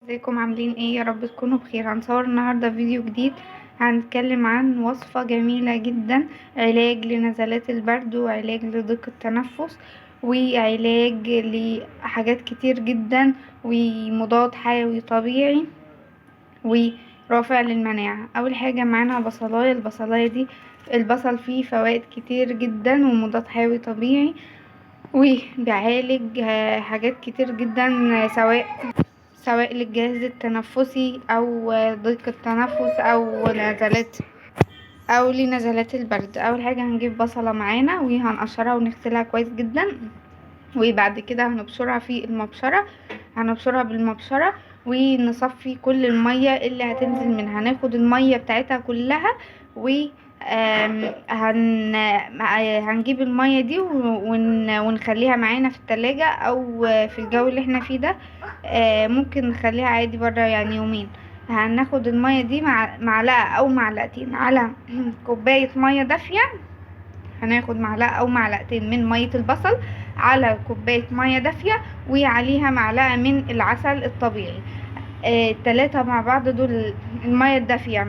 ازيكم عاملين ايه؟ يا رب تكونوا بخير. هنصور النهارده فيديو جديد. هنتكلم عن وصفة جميلة جدا، علاج لنزلات البرد وعلاج لضيق التنفس وعلاج لحاجات كتير جدا ومضاد حيوي طبيعي ورافع للمناعة. اول حاجة معانا بصلاية. البصلاية دي البصل فيه فوائد كتير جدا ومضاد حيوي طبيعي وبيعالج حاجات كتير جدا، سواء للجهاز التنفسي او ضيق التنفس او لنزلات البرد. اول حاجه هنجيب بصله معانا وهنقشرها ونغسلها كويس جدا، وبعد كده هنبشرها في المبشره. هنبشرها بالمبشره ونصفي كل الميه اللي هتنزل منها، هناخد الميه بتاعتها كلها و هنجيب المية دي ونخليها معانا في التلاجة او في الجو اللي احنا فيه ده. ممكن نخليها عادي برا يعني يومين. هناخد المية دي مع معلقة او معلقتين على كوباية مية دافية. هناخد معلقة او معلقتين من مية البصل على كوباية مية دافية وعليها معلقة من العسل الطبيعي. التلاتة مع بعض دول المية الدافية.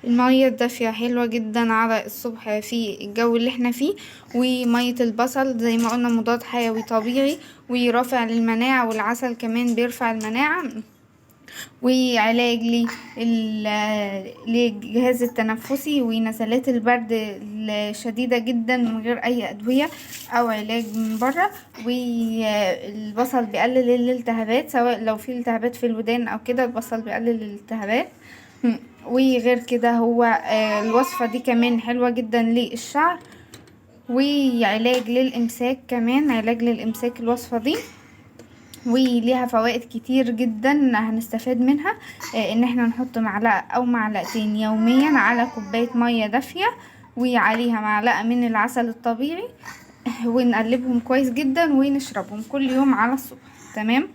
المية الدافية حلوة جدا على الصبح في الجو اللي احنا فيه. ومية البصل زي ما قلنا مضاد حيوي طبيعي ورافع للمناعة، والعسل كمان بيرفع المناعة وعلاج للجهاز التنفسي ونزلات البرد الشديدة جدا من غير اي ادوية او علاج من بره. والبصل بيقلل الالتهابات، سواء لو في التهابات في الودان او كده البصل بيقلل الالتهابات. وغير كده هو الوصفة دي كمان حلوة جدا للشعر وعلاج للامساك، كمان علاج للامساك الوصفة دي، وليها فوائد كتير جدا هنستفاد منها. ان احنا نحط معلقة او معلقتين يوميا على كوباية مية دافية وعليها معلقة من العسل الطبيعي ونقلبهم كويس جدا ونشربهم كل يوم على الصبح. تمام.